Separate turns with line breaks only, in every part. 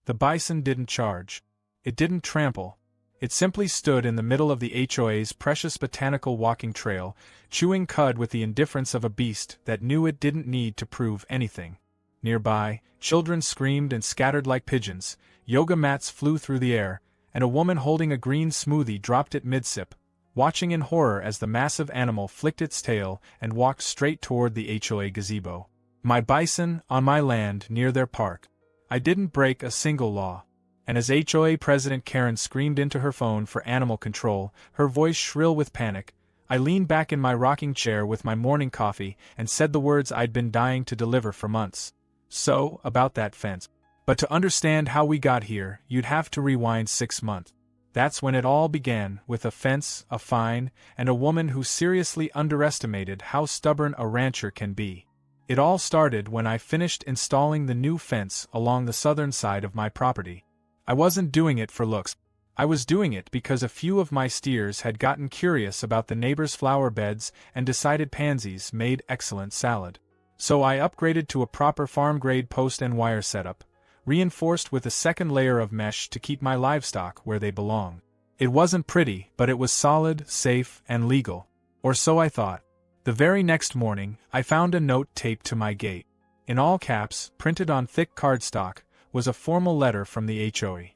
The bison didn't charge. It didn't trample. It simply stood in the middle of the HOA's precious botanical walking trail, chewing cud with the indifference of a beast that knew it didn't need to prove anything. Nearby, children screamed and scattered like pigeons, yoga mats flew through the air, and a woman holding a green smoothie dropped it mid-sip, watching in horror as the massive animal flicked its tail and walked straight toward the HOA gazebo. My bison, on my land, near their park. I didn't break a single law. And as HOA President Karen screamed into her phone for animal control, her voice shrill with panic, I leaned back in my rocking chair with my morning coffee and said the words I'd been dying to deliver for months. So, about that fence. But to understand how we got here, you'd have to rewind 6 months. That's when it all began, with a fence, a fine, and a woman who seriously underestimated how stubborn a rancher can be. It all started when I finished installing the new fence along the southern side of my property. I wasn't doing it for looks. I was doing it because a few of my steers had gotten curious about the neighbors' flower beds and decided pansies made excellent salad. So I upgraded to a proper farm-grade post and wire setup, reinforced with a second layer of mesh to keep my livestock where they belong. It wasn't pretty, but it was solid, safe, and legal. Or so I thought. The very next morning, I found a note taped to my gate. In all caps, printed on thick cardstock, was a formal letter from the HOA.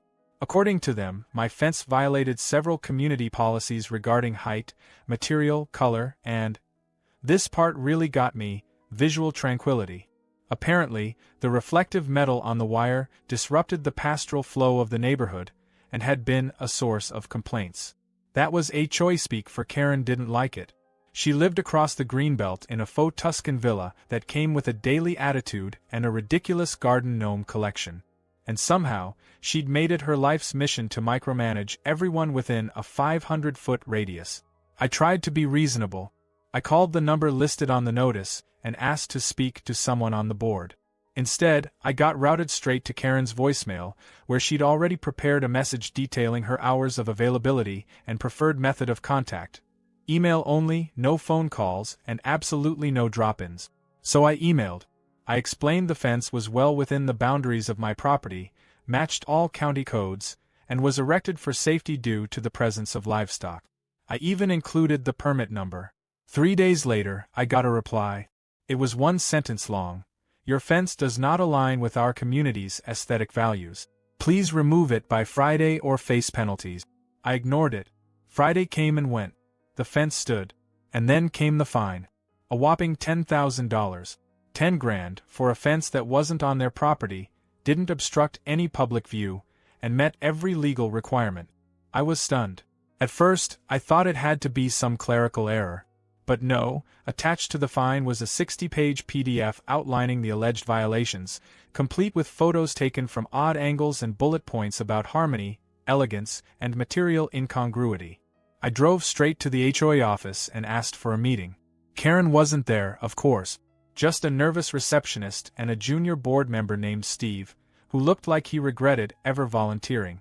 According to them, my fence violated several community policies regarding height, material, color, and, this part really got me, visual tranquility. Apparently, the reflective metal on the wire disrupted the pastoral flow of the neighborhood, and had been a source of complaints. That was HOA speak, for Karen didn't like it. She lived across the greenbelt in a faux Tuscan villa that came with a daily attitude and a ridiculous garden gnome collection. And somehow, she'd made it her life's mission to micromanage everyone within a 500-foot radius. I tried to be reasonable. I called the number listed on the notice and asked to speak to someone on the board. Instead, I got routed straight to Karen's voicemail, where she'd already prepared a message detailing her hours of availability and preferred method of contact. Email only, no phone calls, and absolutely no drop-ins. So I emailed. I explained the fence was well within the boundaries of my property, matched all county codes, and was erected for safety due to the presence of livestock. I even included the permit number. 3 days later, I got a reply. It was one sentence long. Your fence does not align with our community's aesthetic values. Please remove it by Friday or face penalties. I ignored it. Friday came and went. The fence stood. And then came the fine. A whopping $10,000. 10 grand for a fence that wasn't on their property, didn't obstruct any public view, and met every legal requirement. I was stunned. At first, I thought it had to be some clerical error. But no, attached to the fine was a 60-page PDF outlining the alleged violations, complete with photos taken from odd angles and bullet points about harmony, elegance, and material incongruity. I drove straight to the HOA office and asked for a meeting. Karen wasn't there, of course. Just a nervous receptionist and a junior board member named Steve, who looked like he regretted ever volunteering.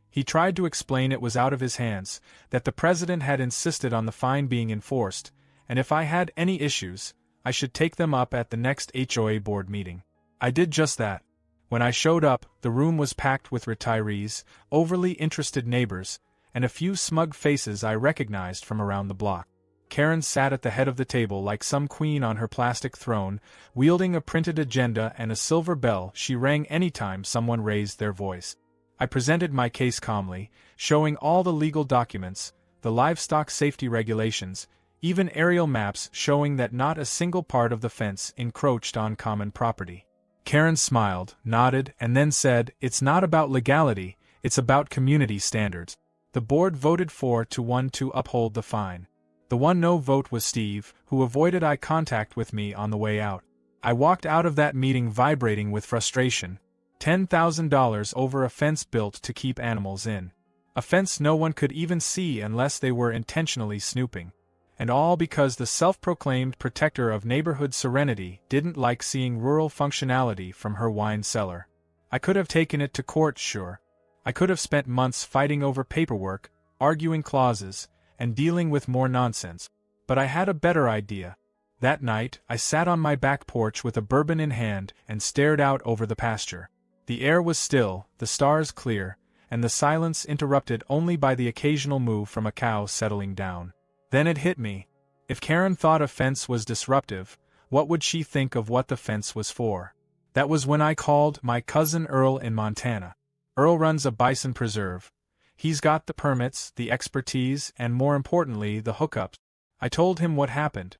He tried to explain it was out of his hands, that the president had insisted on the fine being enforced, and if I had any issues, I should take them up at the next HOA board meeting. I did just that. When I showed up, the room was packed with retirees, overly interested neighbors, and a few smug faces I recognized from around the block. Karen sat at the head of the table like some queen on her plastic throne, wielding a printed agenda and a silver bell she rang any time someone raised their voice. I presented my case calmly, showing all the legal documents, the livestock safety regulations, even aerial maps showing that not a single part of the fence encroached on common property. Karen smiled, nodded, and then said, "It's not about legality, it's about community standards." The board voted 4-1 to uphold the fine. The one no vote was Steve, who avoided eye contact with me on the way out. I walked out of that meeting vibrating with frustration. $10,000 over a fence built to keep animals in. A fence no one could even see unless they were intentionally snooping. And all because the self-proclaimed protector of neighborhood serenity didn't like seeing rural functionality from her wine cellar. I could have taken it to court, sure. I could have spent months fighting over paperwork, arguing clauses, and dealing with more nonsense. But I had a better idea. That night, I sat on my back porch with a bourbon in hand and stared out over the pasture. The air was still, the stars clear, and the silence interrupted only by the occasional moo from a cow settling down. Then it hit me. If Karen thought a fence was disruptive, what would she think of what the fence was for? That was when I called my cousin Earl in Montana. Earl runs a bison preserve. He's got the permits, the expertise, and more importantly, the hookups. I told him what happened.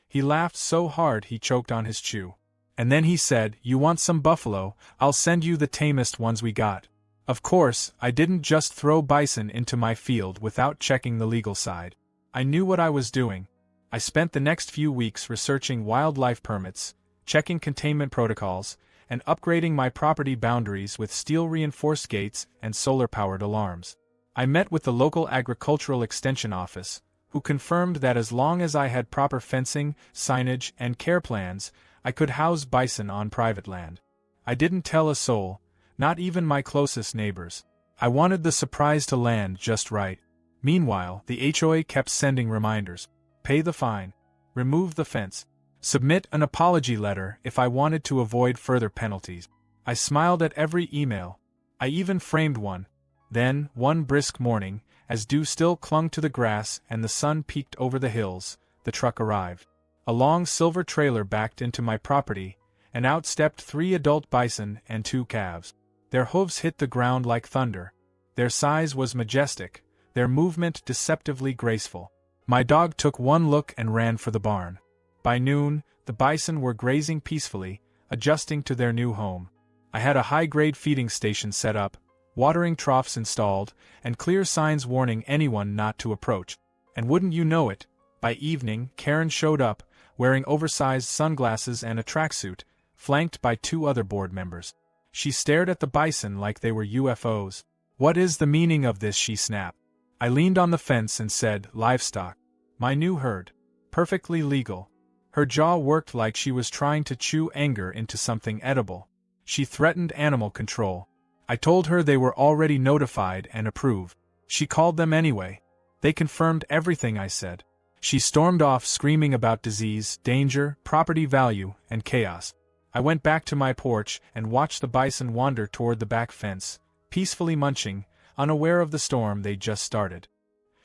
He laughed so hard he choked on his chew. And then he said, "You want some buffalo? I'll send you the tamest ones we got." Of course, I didn't just throw bison into my field without checking the legal side. I knew what I was doing. I spent the next few weeks researching wildlife permits, checking containment protocols, and upgrading my property boundaries with steel-reinforced gates and solar-powered alarms. I met with the local agricultural extension office, who confirmed that as long as I had proper fencing, signage, and care plans, I could house bison on private land. I didn't tell a soul, not even my closest neighbors. I wanted the surprise to land just right. Meanwhile, the HOA kept sending reminders. Pay the fine. Remove the fence. Submit an apology letter if I wanted to avoid further penalties. I smiled at every email. I even framed one. Then, one brisk morning, as dew still clung to the grass and the sun peeked over the hills, the truck arrived. A long silver trailer backed into my property, and out stepped 3 adult bison and 2 calves. Their hooves hit the ground like thunder. Their size was majestic, their movement deceptively graceful. My dog took one look and ran for the barn. By noon, the bison were grazing peacefully, adjusting to their new home. I had a high-grade feeding station set up, watering troughs installed, and clear signs warning anyone not to approach. And wouldn't you know it, by evening, Karen showed up, wearing oversized sunglasses and a tracksuit, flanked by 2 other board members. She stared at the bison like they were UFOs. "What is the meaning of this?" she snapped. I leaned on the fence and said, "Livestock. My new herd. Perfectly legal." Her jaw worked like she was trying to chew anger into something edible. She threatened animal control. I told her they were already notified and approved. She called them anyway. They confirmed everything I said. She stormed off screaming about disease, danger, property value, and chaos. I went back to my porch and watched the bison wander toward the back fence, peacefully munching, unaware of the storm they'd just started.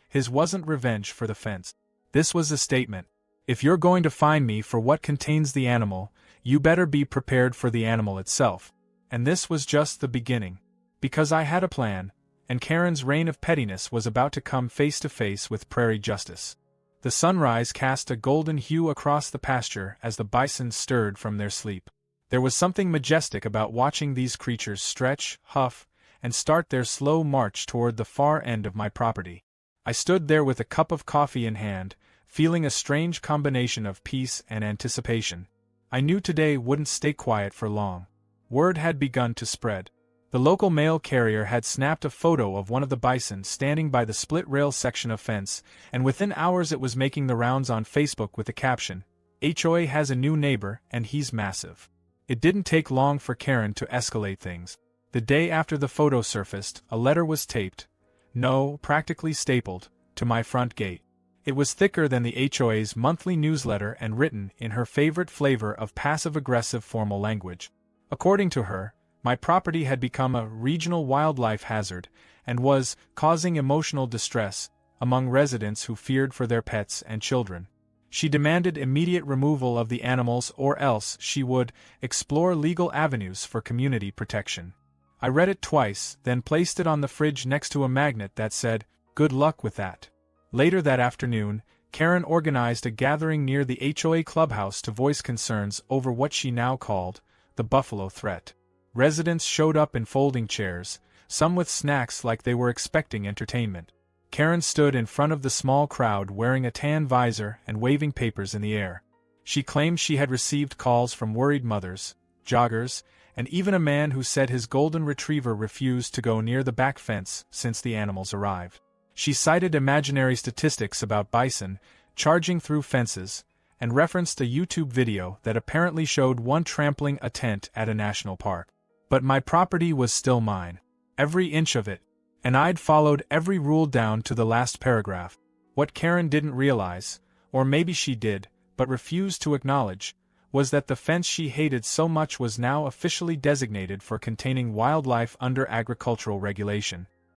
His wasn't revenge for the fence. This was a statement. If you're going to fine me for what contains the animal, you better be prepared for the animal itself. And this was just the beginning. Because I had a plan, and Karen's reign of pettiness was about to come face to face with prairie justice. The sunrise cast a golden hue across the pasture as the bison stirred from their sleep. There was something majestic about watching these creatures stretch, huff, and start their slow march toward the far end of my property. I stood there with a cup of coffee in hand, feeling a strange combination of peace and anticipation. I knew today wouldn't stay quiet for long. Word had begun to spread. The local mail carrier had snapped a photo of one of the bison standing by the split-rail section of fence, and within hours it was making the rounds on Facebook with the caption, "HOA has a new neighbor, and he's massive." It didn't take long for Karen to escalate things. The day after the photo surfaced, a letter was taped, no, practically stapled, to my front gate. It was thicker than the HOA's monthly newsletter and written in her favorite flavor of passive-aggressive formal language. According to her, my property had become a regional wildlife hazard and was causing emotional distress among residents who feared for their pets and children. She demanded immediate removal of the animals or else she would explore legal avenues for community protection. I read it twice, then placed it on the fridge next to a magnet that said, "Good luck with that." Later that afternoon, Karen organized a gathering near the HOA clubhouse to voice concerns over what she now called the buffalo threat. Residents showed up in folding chairs, some with snacks like they were expecting entertainment. Karen stood in front of the small crowd wearing a tan visor and waving papers in the air. She claimed she had received calls from worried mothers, joggers, and even a man who said his golden retriever refused to go near the back fence since the animals arrived. She cited imaginary statistics about bison charging through fences, and referenced a YouTube video that apparently showed one trampling a tent at a national park. But my property was still mine. Every inch of it. And I'd followed every rule down to the last paragraph. What Karen didn't realize, or maybe she did, but refused to acknowledge, was that the fence she hated so much was now officially designated for containing wildlife under agricultural regulation.